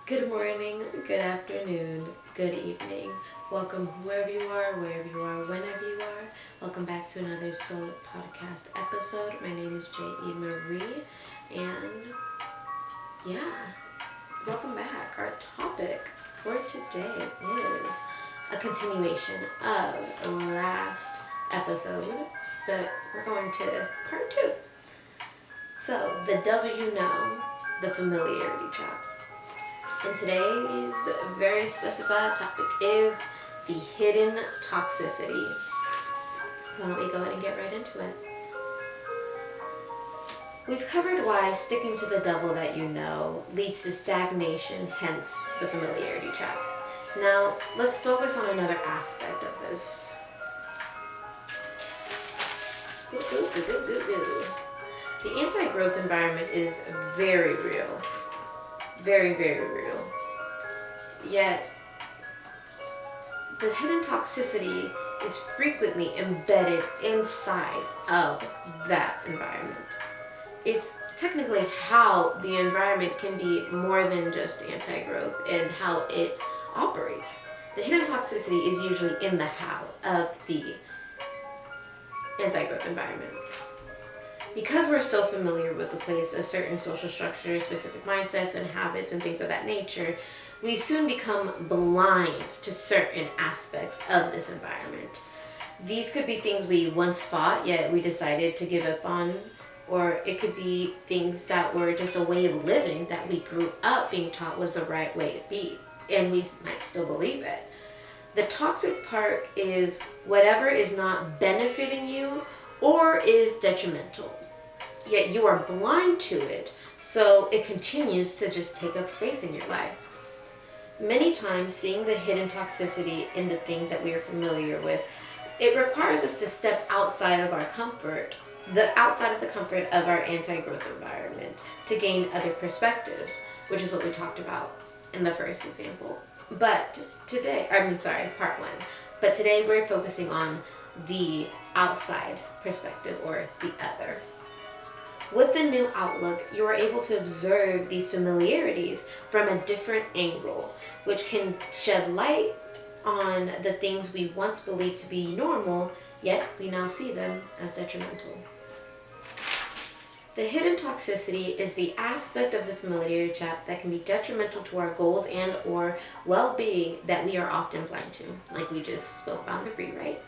Good morning, good afternoon, good evening. Welcome wherever you are, whenever you are. Welcome back to another solo podcast episode. My name is J.E. Marie, and welcome back. Our topic for today is a continuation of last episode, but we're going to part 2. So, the W know, the familiarity trap. And today's very specified topic is the hidden toxicity. Why don't we go ahead and get right into it? We've covered why sticking to the devil that you know leads to stagnation, hence the familiarity trap. Now, let's focus on another aspect of this. The anti-growth environment is very real. Very, very real. Yet, the hidden toxicity is frequently embedded inside of that environment. It's technically how the environment can be more than just anti-growth and how it operates. The hidden toxicity is usually in the how of the anti-growth environment. Because we're so familiar with the place, a certain social structure, specific mindsets and habits and things of that nature, we soon become blind to certain aspects of this environment. These could be things we once fought, yet we decided to give up on, or it could be things that were just a way of living that we grew up being taught was the right way to be, and we might still believe it. The toxic part is whatever is not benefiting you or is detrimental. Yet you are blind to it, so it continues to just take up space in your life. Many times, seeing the hidden toxicity in the things that we are familiar with, it requires us to step outside of our comfort, outside of the comfort of our anti-growth environment, to gain other perspectives, which is what we talked about in the first example. But today, part 1. But today we're focusing on the outside perspective, or the other. With the new outlook, you are able to observe these familiarities from a different angle, which can shed light on the things we once believed to be normal, yet we now see them as detrimental. The hidden toxicity is the aspect of the familiarity trap that can be detrimental to our goals and or well-being that we are often blind to, like we just spoke about in the free, right?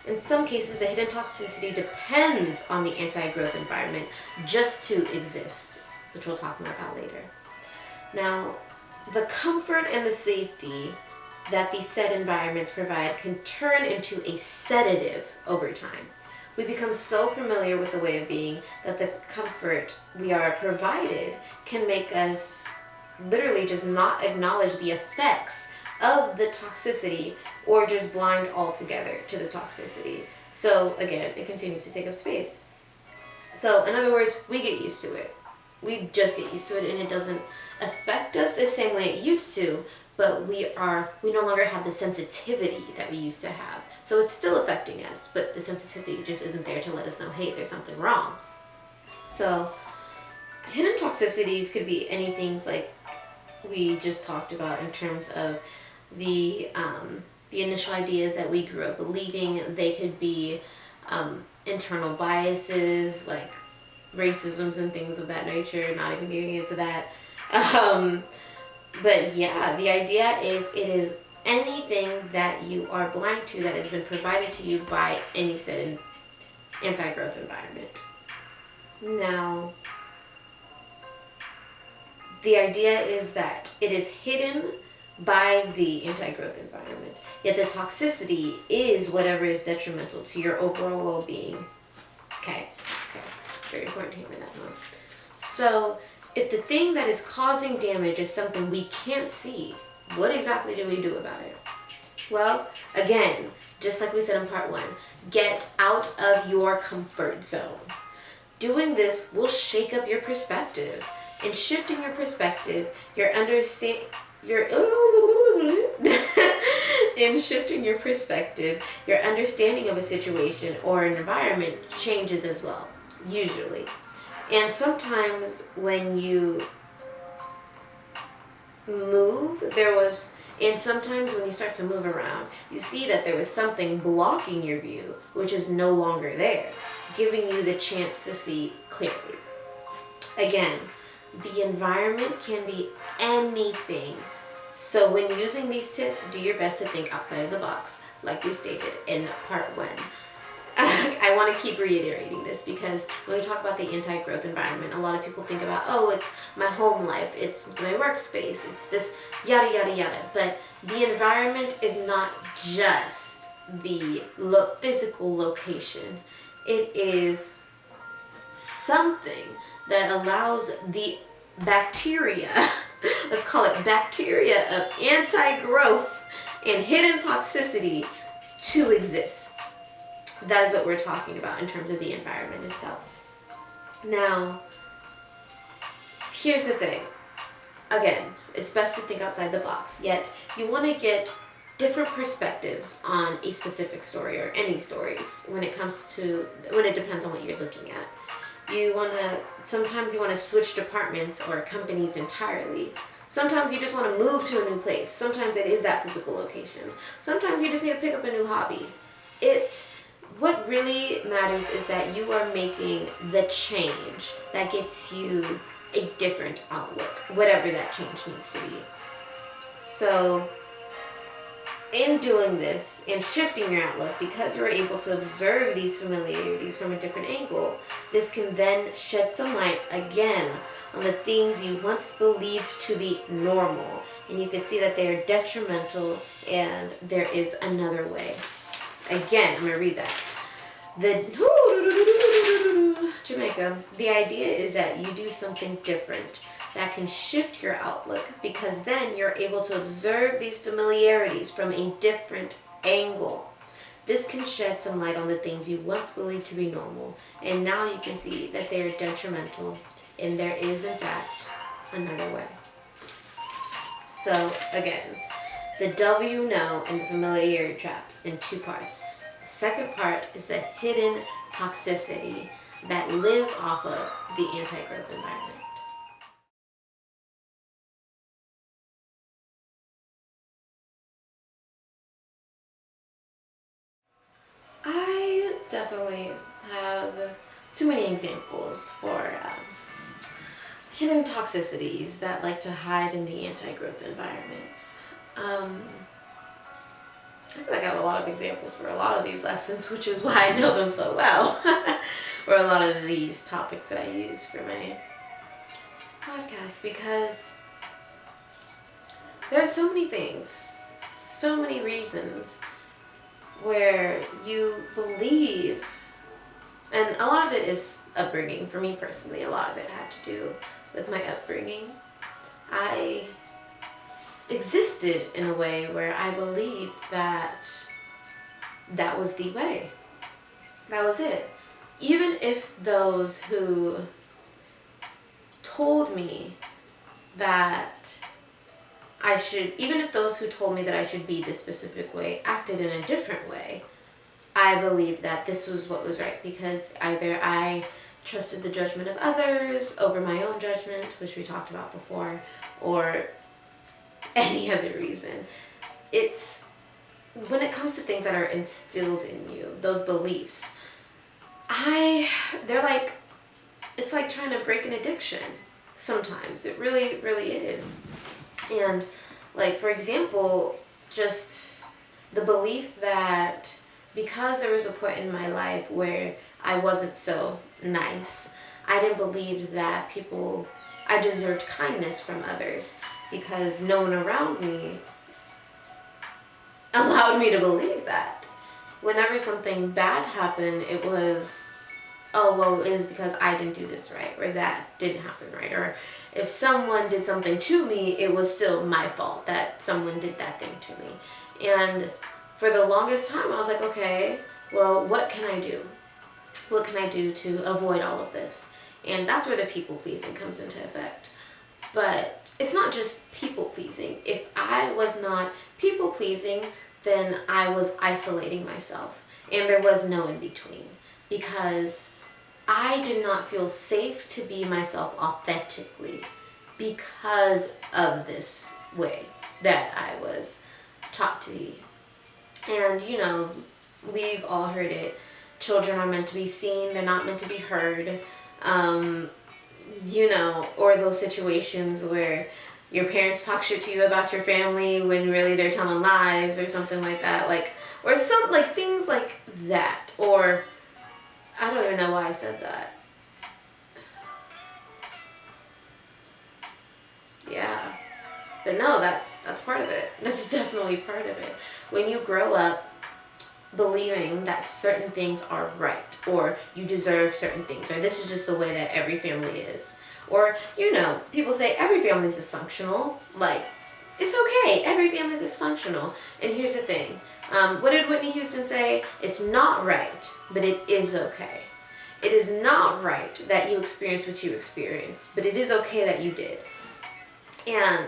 In some cases, the hidden toxicity depends on the anti-growth environment just to exist, which we'll talk more about later. Now, the comfort and the safety that these set environments provide can turn into a sedative over time. We become so familiar with the way of being that the comfort we are provided can make us literally just not acknowledge the effects of the toxicity or just blind altogether to the toxicity. So again, it continues to take up space. So in other words, we get used to it. We just get used to it, and it doesn't affect us the same way it used to, but we no longer have the sensitivity that we used to have. So it's still affecting us, but the sensitivity just isn't there to let us know, hey, there's something wrong. So hidden toxicities could be anything like we just talked about in terms of the initial ideas that we grew up believing. They could be internal biases like racisms and things of that nature, not even getting into that. But yeah, the idea is it is anything that you are blind to that has been provided to you by any set anti-growth environment. Now, the idea is that it is hidden by the anti-growth environment, yet the toxicity is whatever is detrimental to your overall well-being. Okay. Very important to hammer that one. So, if the thing that is causing damage is something we can't see, what exactly do we do about it? Well, again, just like we said in part 1, get out of your comfort zone. Doing this will shake up your perspective. In shifting your perspective, in shifting your perspective, your understanding of a situation or an environment changes as well, usually. And sometimes when you move, and sometimes when you start to move around, you see that there was something blocking your view, which is no longer there, giving you the chance to see clearly. Again, the environment can be anything. So when using these tips, do your best to think outside of the box, like we stated in part 1. I want to keep reiterating this because when we talk about the anti-growth environment, a lot of people think about, oh, it's my home life, it's my workspace, it's this yada yada yada. But the environment is not just the physical location. It is something that allows the bacteria, let's call it bacteria of anti-growth and hidden toxicity, to exist. That is what we're talking about in terms of the environment itself. Now, here's the thing. Again, it's best to think outside the box, yet you want to get different perspectives on a specific story or any stories when it depends on what you're looking at. Sometimes you want to switch departments or companies entirely. Sometimes you just want to move to a new place. Sometimes it is that physical location. Sometimes you just need to pick up a new hobby. What really matters is that you are making the change that gets you a different outlook, whatever that change needs to be. So, in doing this and shifting your outlook, because you're able to observe these familiarities from a different angle, this can then shed some light again on the things you once believed to be normal. And you can see that they are detrimental and there is another way. Again, I'm going to read that. Jamaica. The idea is that you do something different that can shift your outlook, because then you're able to observe these familiarities from a different angle. This can shed some light on the things you once believed to be normal, and now you can see that they are detrimental, and there is, in fact, another way. So, again, the W know and the familiarity trap in 2 parts. The second part is the hidden toxicity that lives off of the anti-growth environment. I definitely have too many examples for hidden toxicities that like to hide in the anti-growth environments. I feel like I have a lot of examples for a lot of these lessons, which is why I know them so well. Or a lot of these topics that I use for my podcast, because there are so many things, so many reasons where you believe, and a lot of it is upbringing. For me personally, a lot of it had to do with my upbringing. I existed in a way where I believed that that was the way. That was it. Even if those who told me that even if those who told me that I should be this specific way acted in a different way, I believed that this was what was right, because either I trusted the judgment of others over my own judgment, which we talked about before, or any other reason. It's when it comes to things that are instilled in you, those beliefs, it's like trying to break an addiction. Sometimes it really, really is. And like, for example, just the belief that because there was a point in my life where I wasn't so nice, I didn't believe that I deserved kindness from others, because no one around me allowed me to believe that. Whenever something bad happened, it was, oh, well, it was because I didn't do this right, or that didn't happen right, or if someone did something to me, it was still my fault that someone did that thing to me. And for the longest time, I was like, okay, well, what can I do? What can I do to avoid all of this? And that's where the people-pleasing comes into effect. But it's not just people-pleasing. If I was not people-pleasing, then I was isolating myself. And there was no in-between. Because I did not feel safe to be myself authentically because of this way that I was taught to be. And, you know, we've all heard it. Children are meant to be seen, they're not meant to be heard. You know, or those situations where your parents talk shit to you about your family when really they're telling lies or something like that. Like, or some, like, things like that. Or, I don't even know why I said that. Yeah. But no, that's part of it. That's definitely part of it. When you grow up believing that certain things are right, or you deserve certain things, or this is just the way that every family is. Or, you know, people say every family is dysfunctional. Like, it's okay. Every family is dysfunctional. And here's the thing. What did Whitney Houston say? It's not right, but it is okay. It is not right that you experienced what you experienced, but it is okay that you did. And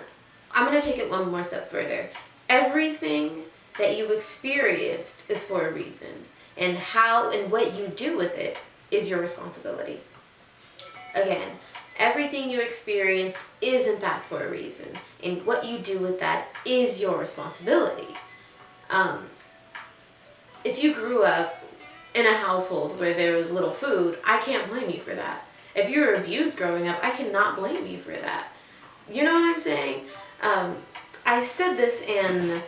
I'm going to take it one more step further. Everything that you experienced is for a reason. And how and what you do with it is your responsibility. Again, everything you experienced is in fact for a reason. And what you do with that is your responsibility. If you grew up in a household where there was little food, I can't blame you for that. If you were abused growing up, I cannot blame you for that. You know what I'm saying? I said this in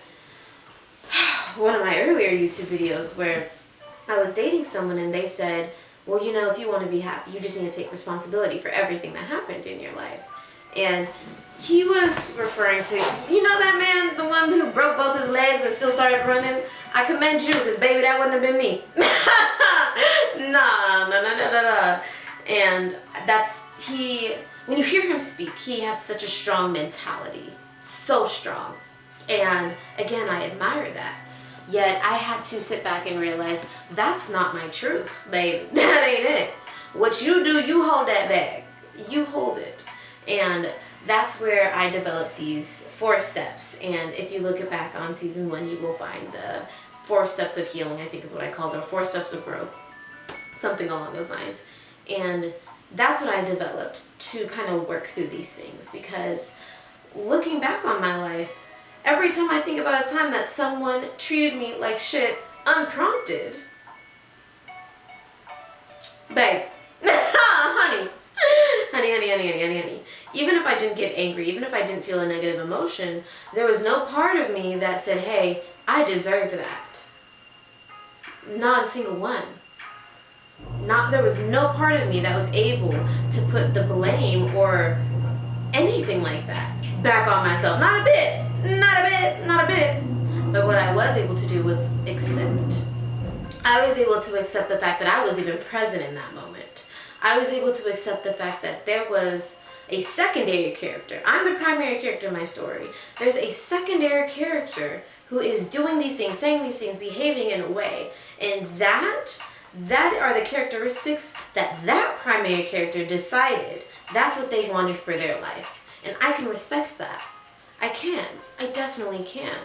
one of my earlier YouTube videos where I was dating someone and they said, well, you know, if you want to be happy, you just need to take responsibility for everything that happened in your life. And he was referring to, you know that man, the one who broke both his legs and still started running? I commend you, because baby, that wouldn't have been me. Nah. And that's, when you hear him speak, he has such a strong mentality. So strong. And again, I admire that. Yet I had to sit back and realize that's not my truth, babe. That ain't it. What you do, you hold that bag. You hold it. And that's where I developed these 4 steps. And if you look back on season 1, you will find the 4 steps of healing, I think is what I called it, or 4 steps of growth. Something along those lines. And that's what I developed to kind of work through these things. Because looking back on my life, every time I think about a time that someone treated me like shit unprompted, babe, honey, even if I didn't get angry, even if I didn't feel a negative emotion, there was no part of me that said, hey, I deserve that. Not a single one. There was no part of me that was able to put the blame or anything like that back on myself. Not a bit. But what I was able to do was accept. I was able to accept the fact that I was even present in that moment. I was able to accept the fact that there was a secondary character. I'm the primary character in my story. There's a secondary character who is doing these things, saying these things, behaving in a way. And that are the characteristics that primary character decided that's what they wanted for their life. And I can respect that. I definitely can.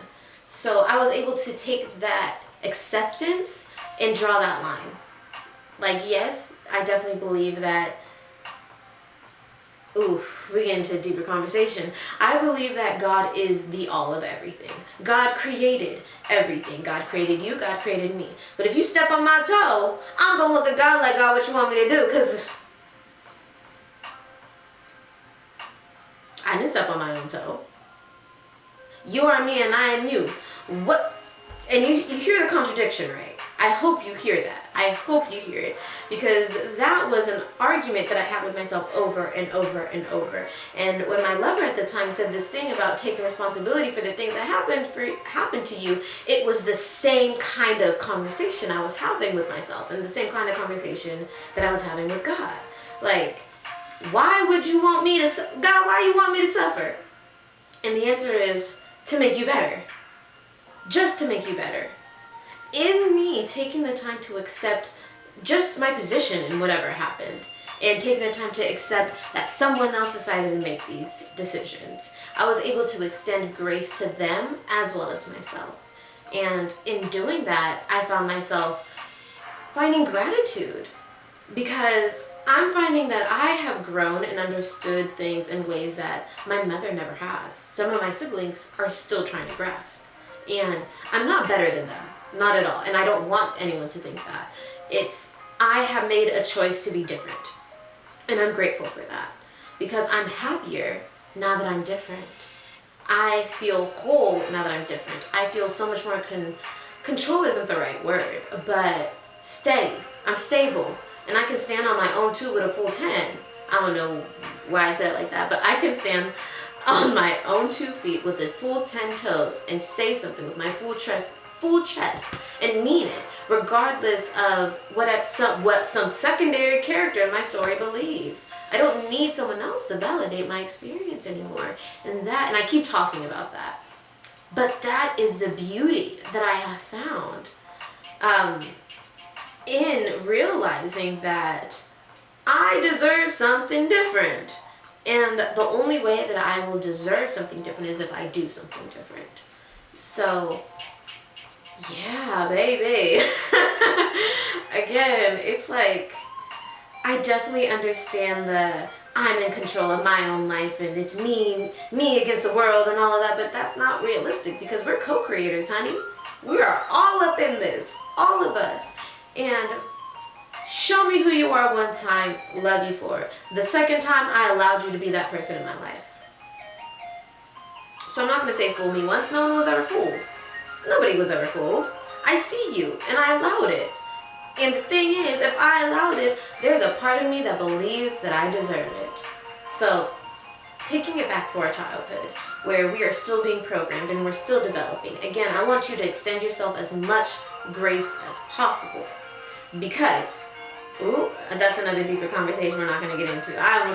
So I was able to take that acceptance and draw that line. Like, yes, I definitely believe that, we get into a deeper conversation. I believe that God is the all of everything. God created everything. God created you, God created me. But if you step on my toe, I'm going to look at God like, God, what you want me to do? Because I didn't step on my own toe. You are me and I am you. What? And you hear the contradiction, right? I hope you hear that. I hope you hear it. Because that was an argument that I had with myself over and over and over. And when my lover at the time said this thing about taking responsibility for the things that happened to you, it was the same kind of conversation I was having with myself, and the same kind of conversation that I was having with God. Like, why would you want me to, God, why you want me to suffer? And the answer is to make you better. Just to make you better. In me taking the time to accept just my position in whatever happened, and taking the time to accept that someone else decided to make these decisions, I was able to extend grace to them as well as myself. And in doing that, I found myself finding gratitude, because I'm finding that I have grown and understood things in ways that my mother never has. Some of my siblings are still trying to grasp. And I'm not better than them. Not at all. And I don't want anyone to think that. I have made a choice to be different. And I'm grateful for that. Because I'm happier now that I'm different. I feel whole now that I'm different. I feel so much more control isn't the right word, but steady. I'm stable. And I can stand on my own too with a full 10. I don't know why I said it like that, but I can stand on my own 2 feet with a full 10 toes and say something with my full chest and mean it, regardless of what some secondary character in my story believes. I don't need someone else to validate my experience anymore. And I keep talking about that. But that is the beauty that I have found in realizing that I deserve something different. And the only way that I will deserve something different is if I do something different. So, yeah, baby. Again, it's like, I definitely understand I'm in control of my own life and it's me against the world and all of that, but that's not realistic because we're co-creators, honey. We are all up in this, all of us. And show me who you are one time, love you for it. The second time, I allowed you to be that person in my life. So I'm not going to say fool me once. No one was ever fooled. Nobody was ever fooled. I see you, and I allowed it. And the thing is, if I allowed it, there's a part of me that believes that I deserve it. So, taking it back to our childhood, where we are still being programmed and we're still developing. Again, I want you to extend yourself as much grace as possible. Because, that's another deeper conversation we're not going to get into. Let me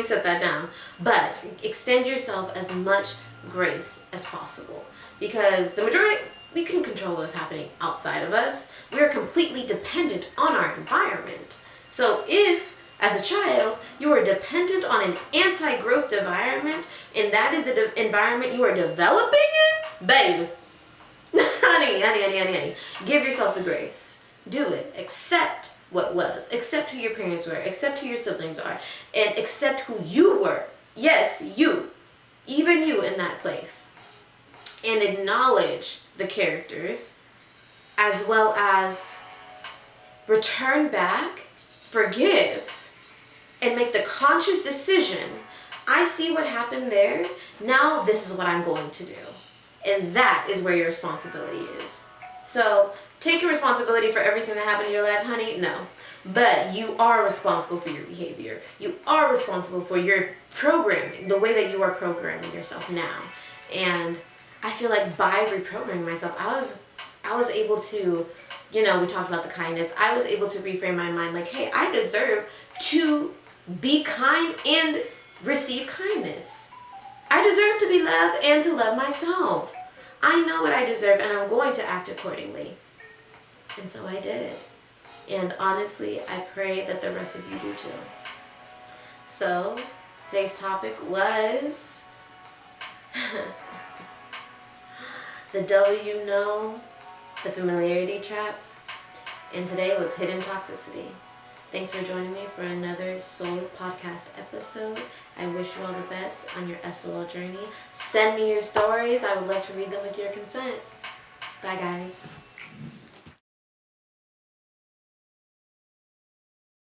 set that down. But extend yourself as much grace as possible. Because the majority, we can control what's happening outside of us. We are completely dependent on our environment. So if, as a child, you are dependent on an anti-growth environment, and that is the environment you are developing in, babe, honey, give yourself the grace. Do it. Accept what was. Accept who your parents were. Accept who your siblings are. And accept who you were. Yes, you. Even you in that place. And acknowledge the characters, as well as return back, forgive, and make the conscious decision. I see what happened there. Now this is what I'm going to do. And that is where your responsibility is. So take your responsibility for everything that happened in your life, honey? No. But you are responsible for your behavior. You are responsible for your programming, the way that you are programming yourself now. And I feel like by reprogramming myself, I was able to, we talked about the kindness. I was able to reframe my mind like, hey, I deserve to be kind and receive kindness. I deserve to be loved and to love myself. I know what I deserve and I'm going to act accordingly. And so I did. And honestly, I pray that the rest of you do too. So today's topic was the the familiarity trap. And today was hidden toxicity. Thanks for joining me for another Soul Podcast episode. I wish you all the best on your SOL journey. Send me your stories. I would love to read them with your consent. Bye, guys.